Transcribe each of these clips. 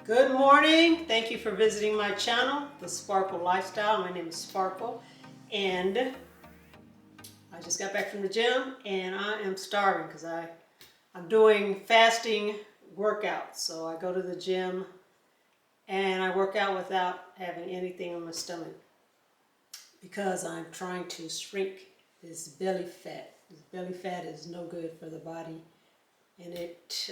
Good morning. Thank you for visiting my channel, The Sparkle Lifestyle. My name is Sparkle, and I just got back from the gym, and I am starving because I'm doing fasting workouts. So I go to the gym, and I work out without having anything on my stomach because I'm trying to shrink this belly fat. This belly fat is no good for the body, and it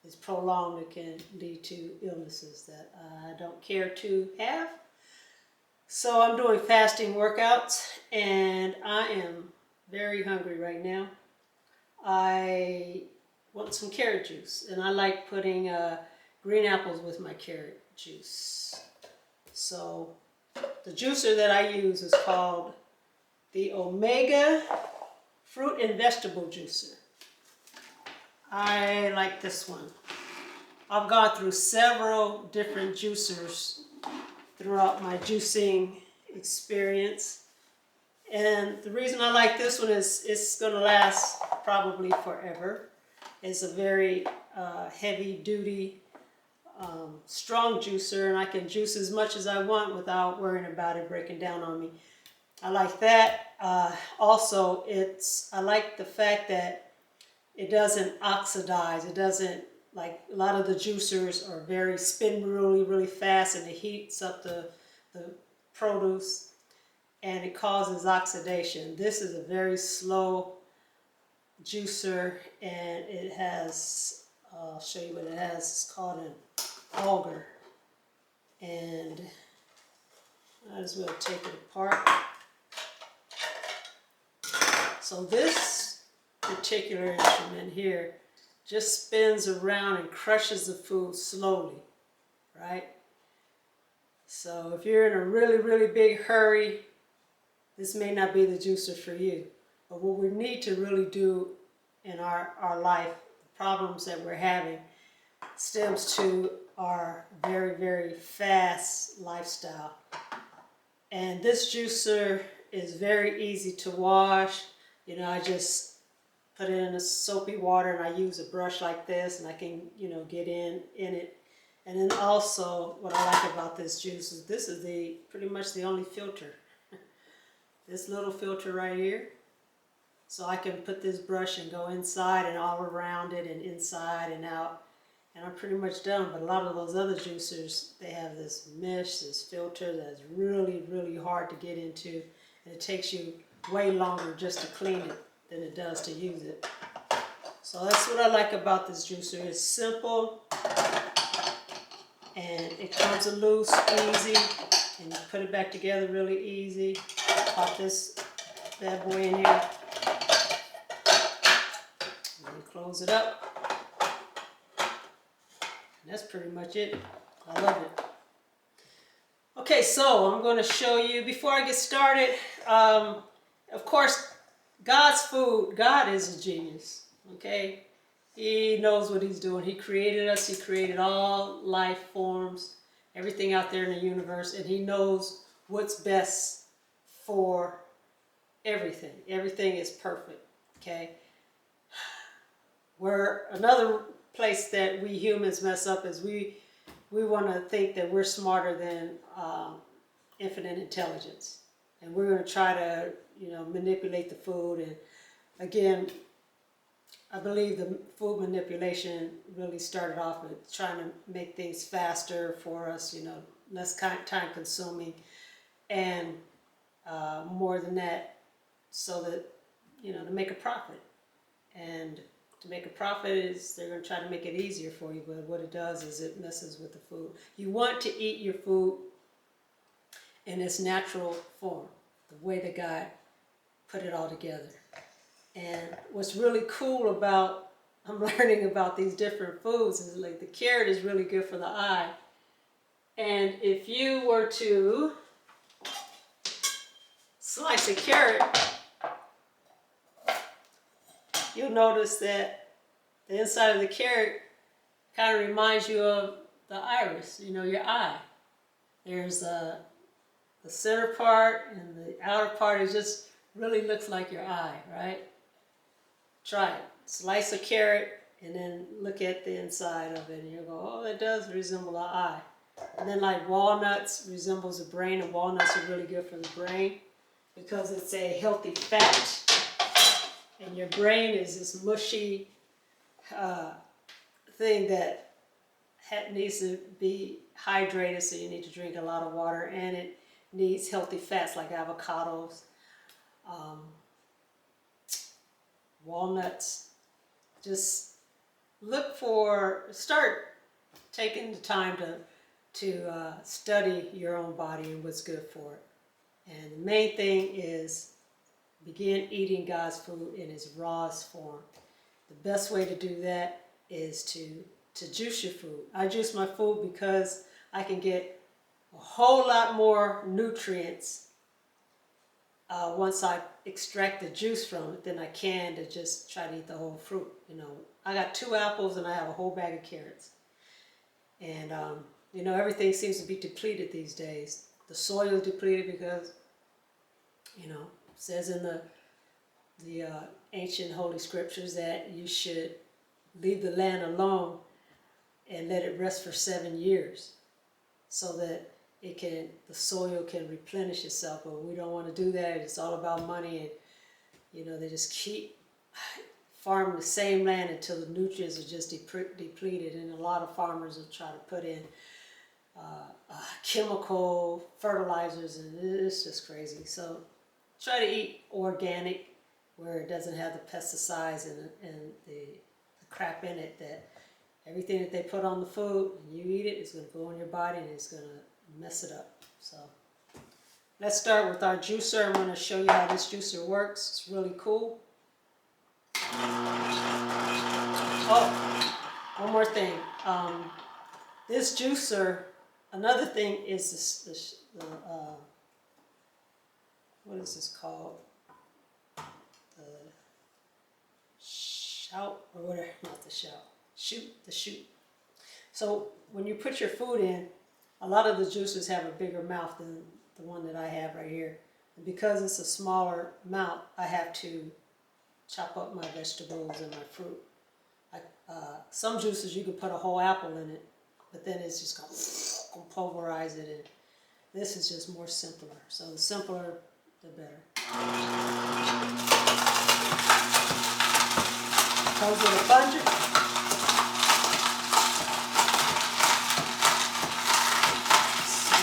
is prolonged. It can lead to illnesses that I don't care to have. So I'm doing fasting workouts, and I am very hungry right now. I want some carrot juice, and I like putting green apples with my carrot juice. So the juicer that I use is called the Omega Fruit and Vegetable Juicer. I like this one. I've gone through several different juicers throughout my juicing experience. And the reason I like this one is it's going to last probably forever. It's a very heavy duty, strong juicer, and I can juice as much as I want without worrying about it breaking down on me. I like that. Also, I like the fact that it doesn't oxidize. It doesn't, like a lot of the juicers are spin really fast, and it heats up the produce and it causes oxidation. This is a very slow juicer, and it has, I'll show you what it has. It's called an auger, and might as well take it apart. So this particular instrument here just spins around and crushes the food slowly, right? So if you're in a really big hurry, this may not be the juicer for you. But what we need to really do in our life, the problems that we're having, stems to our very fast lifestyle. And this juicer is very easy to wash. You know, I just put it in a soapy water, and I use a brush like this, and I can, get in it. And then also, what I like about this juice is this is pretty much the only filter. This little filter right here. So I can put this brush and go inside and all around it and inside and out. And I'm pretty much done. But a lot of those other juicers, they have this mesh, this filter that's really hard to get into. And it takes you way longer just to clean it than it does to use it. So that's what I like about this juicer. It's simple, and it comes loose, easy, and you put it back together really easy. Pop this bad boy in here, and then close it up. And that's pretty much it. I love it. Okay, so I'm going to show you, before I get started, of course, God's food. God is a genius, okay? He knows what he's doing. He created us. He created all life forms, everything out there in the universe, and he knows what's best for everything. Everything is perfect, okay? Where another place that we humans mess up is we want to think that we're smarter than infinite intelligence, and we're going to try to manipulate the food. And again, I believe the food manipulation really started off with trying to make things faster for us, less time consuming, and more than that, so that to make a profit. And to make a profit is they're going to try to make it easier for you, but what it does is it messes with the food. You want to eat your food in its natural form, the way that God put it all together. And what's really cool about, I'm learning about these different foods, is like the carrot is really good for the eye. And if you were to slice a carrot, you'll notice that the inside of the carrot kind of reminds you of the iris, your eye. There's the center part, and the outer part just really looks like your eye, right? Try it. Slice a carrot and then look at the inside of it, and you'll go, oh, that does resemble an eye. And then like walnuts resembles the brain, and walnuts are really good for the brain because it's a healthy fat. And your brain is this mushy thing that needs to be hydrated, so you need to drink a lot of water, and it needs healthy fats like avocados, walnuts. Just start taking the time to study your own body and what's good for it. And the main thing is begin eating God's food in its rawest form. The best way to do that is to juice your food. I juice my food because I can get a whole lot more nutrients once I extract the juice from it than I can to just try to eat the whole fruit. You know, I got 2 apples and I have a whole bag of carrots. And you know, everything seems to be depleted these days. The soil is depleted because, you know, it says in the ancient holy scriptures that you should leave the land alone and let it rest for 7 years so that the soil can replenish itself. But we don't want to do that. It's all about money, and you know, they just keep farming the same land until the nutrients are just depleted, and a lot of farmers will try to put in chemical fertilizers, and it's just crazy. So try to eat organic, where it doesn't have the pesticides and the crap in it, that everything that they put on the food, and you eat it, it's going to go in your body and it's going to mess it up. So let's start with our juicer. I'm going to show you how this juicer works. It's really cool. Oh, one more thing. This juicer, another thing is what is this called? The shout, or whatever, not the shout, the chute. So when you put your food in, a lot of the juicers have a bigger mouth than the one that I have right here. And because it's a smaller mouth, I have to chop up my vegetables and my fruit. Some juicers you can put a whole apple in it, but then it's just going to pulverize it, and this is just more simpler. So the simpler, the better. Comes with a plunger.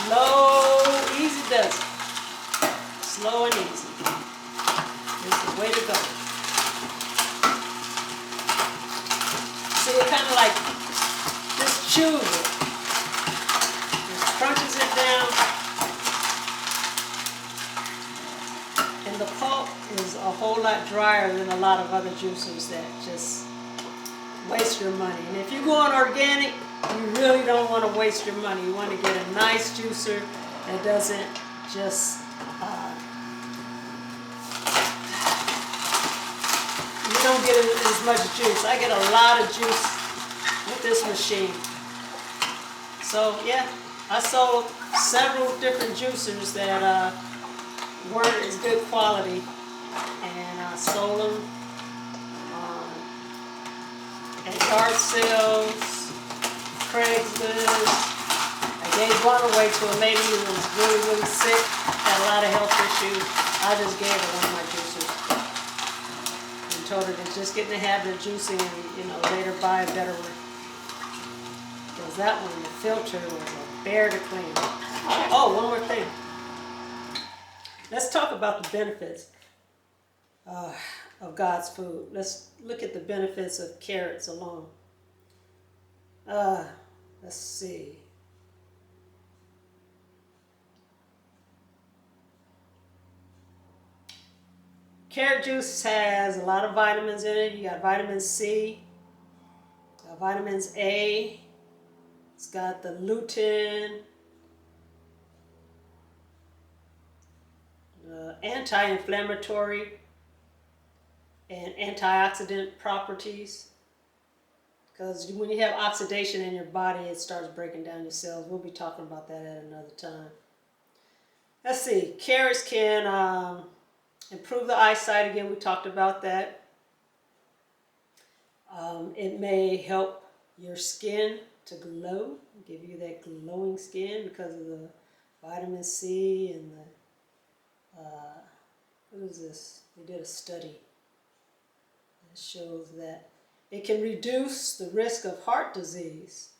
Slow, easy does it. Slow and easy. It's the way to go. See, it kind of like just chews it. Just crunches it down. And the pulp is a whole lot drier than a lot of other juicers that just waste your money. And if you go on organic, you really don't want to waste your money. You want to get a nice juicer that doesn't just you don't get as much juice. I get a lot of juice with this machine. So yeah, I sold several different juicers that weren't as good quality, and I sold them at yard sales, Craigslist. I gave one away to a lady who was really, really sick, had a lot of health issues. I just gave her one of my juicers and told her to just get in the habit of juicing and, you know, later buy a better one. Because that one, the filter was a bear to clean. Oh, one more thing. Let's talk about the benefits of God's food. Let's look at the benefits of carrots alone. Let's see. Carrot juice has a lot of vitamins in it. You got vitamin C, vitamins A. It's got the lutein, anti-inflammatory and antioxidant properties. Because when you have oxidation in your body, it starts breaking down your cells. We'll be talking about that at another time. Let's see. Carrots can improve the eyesight. Again, we talked about that. It may help your skin to glow, give you that glowing skin because of the vitamin C and the, what is this? They did a study that shows that it can reduce the risk of heart disease.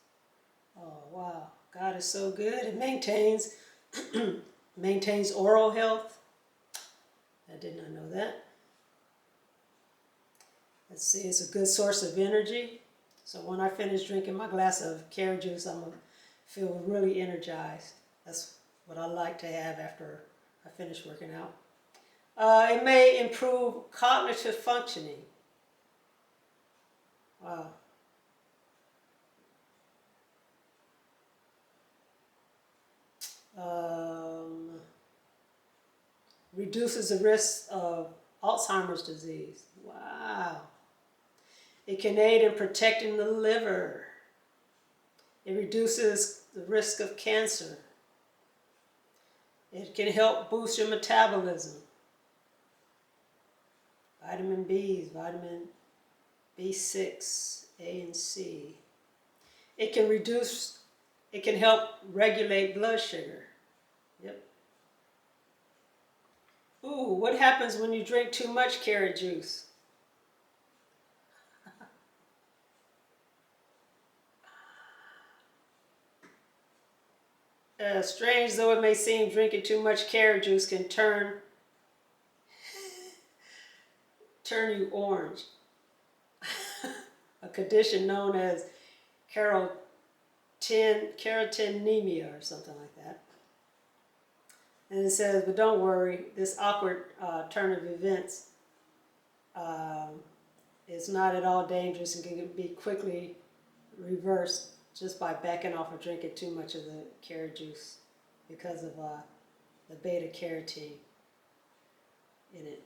Oh, wow. God is so good. It maintains oral health. I did not know that. Let's see, it's a good source of energy. So when I finish drinking my glass of carrot juice, I'm going to feel really energized. That's what I like to have after I finish working out. It may improve cognitive functioning. Wow. Reduces the risk of Alzheimer's disease. Wow. It can aid in protecting the liver. It reduces the risk of cancer. It can help boost your metabolism. Vitamin B's, vitamin B6, A and C. It can help regulate blood sugar. Yep. Ooh, what happens when you drink too much carrot juice? Strange though it may seem, drinking too much carrot juice can turn you orange. A condition known as carotenemia or something like that. And it says, but don't worry, this awkward turn of events is not at all dangerous and can be quickly reversed just by backing off or drinking too much of the carrot juice because of the beta carotene in it.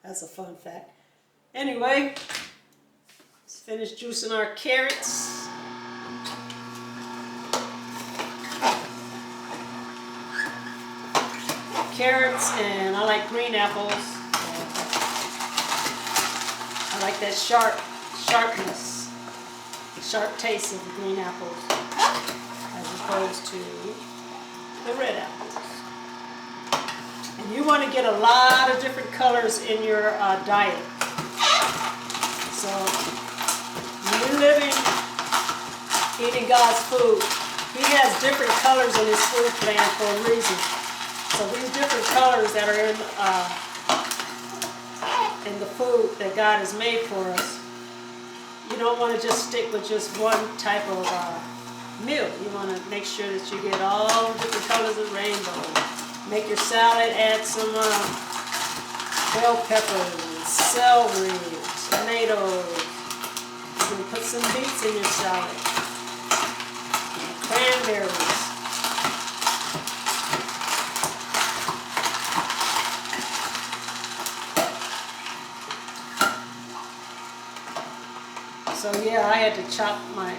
That's a fun fact. Anyway, let's finish juicing our carrots. Carrots, and I like green apples. I like that sharpness, sharp taste of the green apples as opposed to the red apples. And you want to get a lot of different colors in your diet. So when you're living, eating God's food, He has different colors in His food plan for a reason. So these different colors that are in the food that God has made for us, you don't want to just stick with just one type of meal. You want to make sure that you get all different colors of rainbow. Make your salad, add some bell peppers, celery, tomatoes. You can put some beets in your salad, cranberries. So yeah, I had to chop my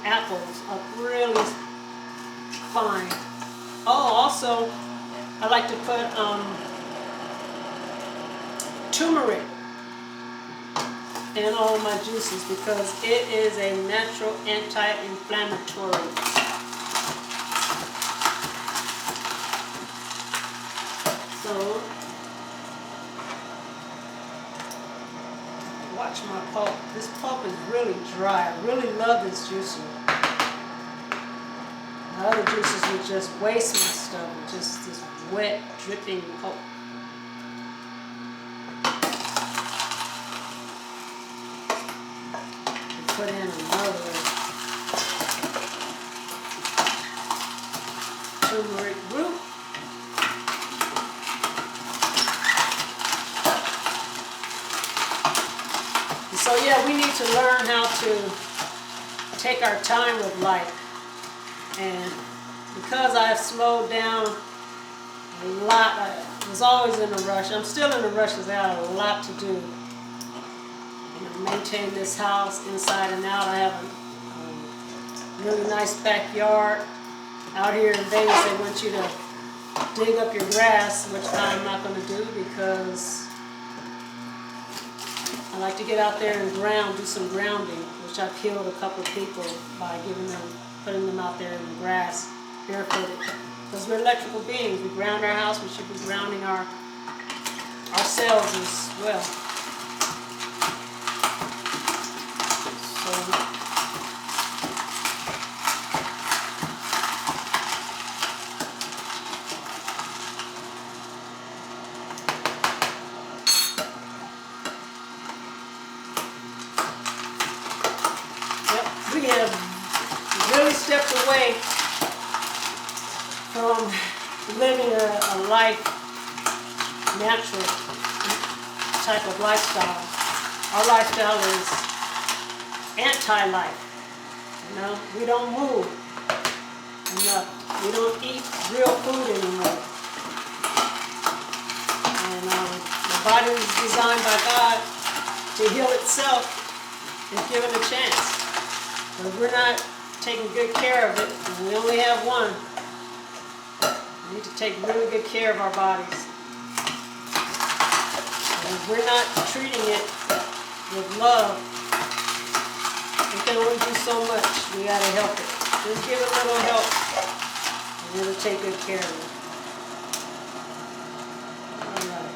apples up really fine. Oh, also, I like to put turmeric in all my juices because it is a natural anti-inflammatory. So, watch my pulp. This pulp is really dry. I really love this juicer. My other juices would just waste my stuff with just this wet, dripping pulp. And put in another turmeric root. So yeah, we need to learn how to take our time with life. And because I've slowed down a lot, I was always in a rush. I'm still in a rush because I got a lot to do. Maintain this house inside and out. I have a really nice backyard. Out here in Vegas, they want you to dig up your grass, which I'm not going to do because I like to get out there and ground, do some grounding, which I've healed a couple of people by putting them out there in the grass, barefooted. Because we're electrical beings. We ground our house, we should be grounding ourselves as well. So, we have really stepped away from living a life, natural type of lifestyle. Our lifestyle is anti-life. You know, we don't move enough. We don't eat real food anymore. And the body was designed by God to heal itself if given a chance. But if we're not taking good care of it, and we only have one, we need to take really good care of our bodies. And if we're not treating it with love, we can only do so much. We gotta help it. Just give it a little help, and it'll take good care of it. All right.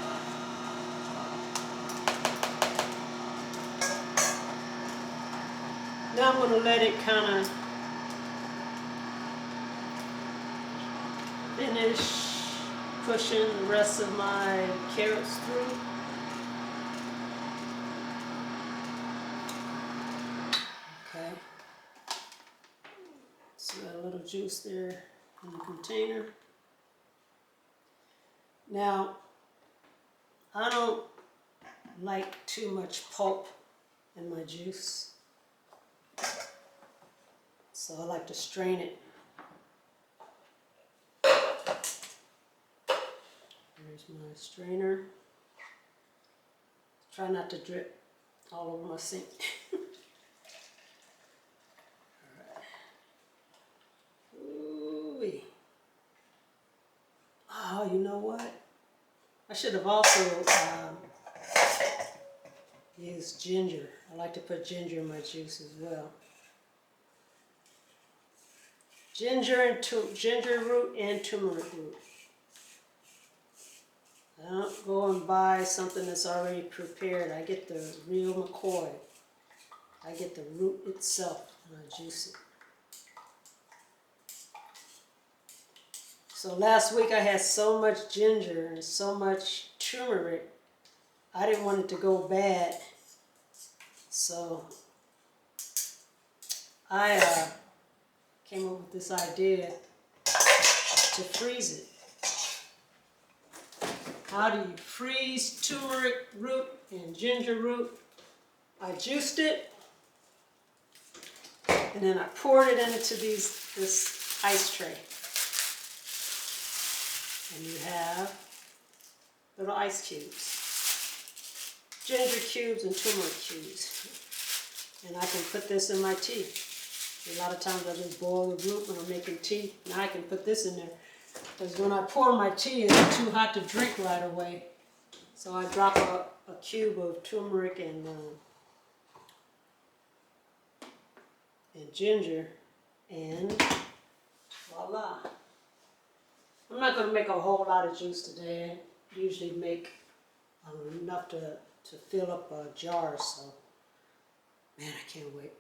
Now I'm going to let it kind of finish pushing the rest of my carrots through. Okay. So got a little juice there in the container. Now, I don't like too much pulp in my juice. So I like to strain it. There's my strainer. Try not to drip all over my sink. Alright. Ooh-wee. Oh, you know what? I should have also used ginger. I like to put ginger in my juice as well. Ginger root and turmeric root. I don't go and buy something that's already prepared. I get the real McCoy. I get the root itself and I juice it. So last week I had so much ginger and so much turmeric, I didn't want it to go bad. So I came up with this idea to freeze it. How do you freeze turmeric root and ginger root? I juiced it, and then I poured it into this ice tray. And you have little ice cubes, ginger cubes and turmeric cubes. And I can put this in my tea. A lot of times I just boil the root when I'm making tea. Now I can put this in there. Because when I pour my tea, it's too hot to drink right away. So I drop a cube of turmeric and ginger, and voila. I'm not going to make a whole lot of juice today. I usually make enough to fill up a jar, so man, I can't wait.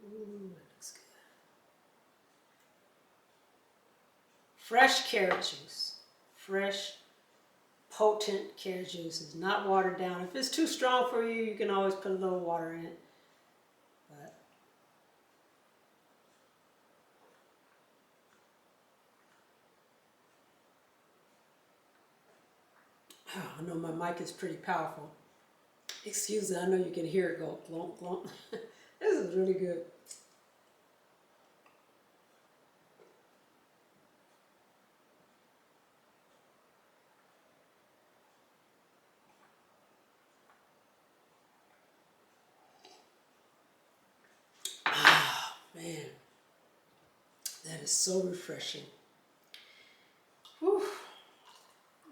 Ooh, that looks good. Fresh carrot juice. Fresh, potent carrot juice is not watered down. If it's too strong for you, you can always put a little water in it. But I know my mic is pretty powerful. Excuse me, I know you can hear it go glomp, glomp. This is really good. Ah, man, that is so refreshing. Whew.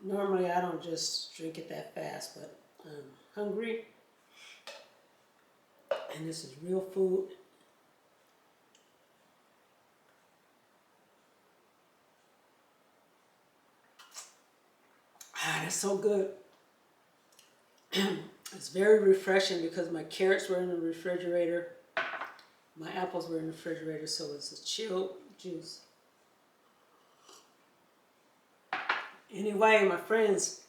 Normally I don't just drink it that fast, but I'm hungry. And this is real food. Ah, that's so good. It's very refreshing because my carrots were in the refrigerator. My apples were in the refrigerator, so it's a chilled juice. Anyway, my friends,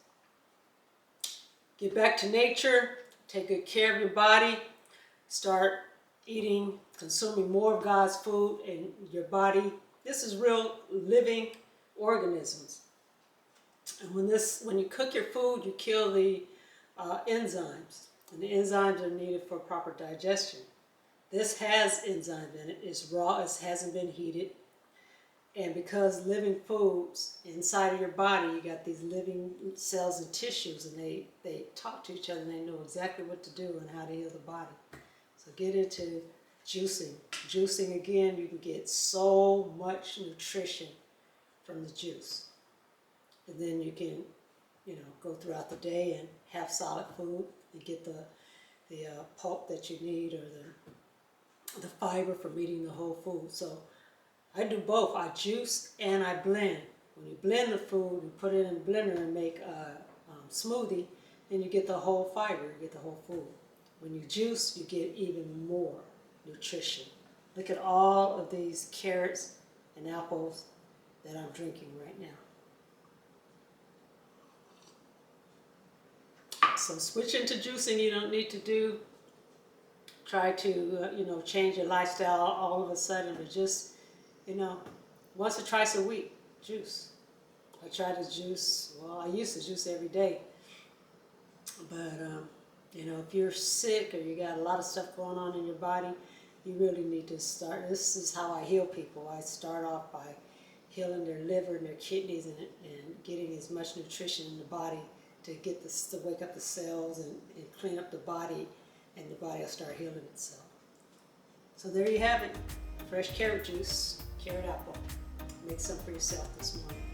get back to nature, take good care of your body, start eating, consuming more of God's food in your body. This is real living organisms. And when you cook your food, you kill the enzymes. And the enzymes are needed for proper digestion. This has enzymes in it. It's raw, it hasn't been heated. And because living foods inside of your body, you got these living cells and tissues, and they talk to each other and they know exactly what to do and how to heal the body. So get into juicing. Juicing, again, you can get so much nutrition from the juice. And then you can, go throughout the day and have solid food and get the pulp that you need, or the fiber from eating the whole food. So I do both. I juice and I blend. When you blend the food, you put it in a blender and make a smoothie, then you get the whole fiber, you get the whole food. When you juice, you get even more nutrition. Look at all of these carrots and apples that I'm drinking right now. So switch into juicing. You don't need to try to, change your lifestyle all of a sudden, but just, once or twice a week, juice. I try to juice, I used to juice every day. But, if you're sick or you got a lot of stuff going on in your body, you really need to start. This is how I heal people. I start off by healing their liver and their kidneys and getting as much nutrition in the body to get this, to wake up the cells and clean up the body, and the body will start healing itself. So there you have it. Fresh carrot juice, carrot apple. Make some for yourself this morning.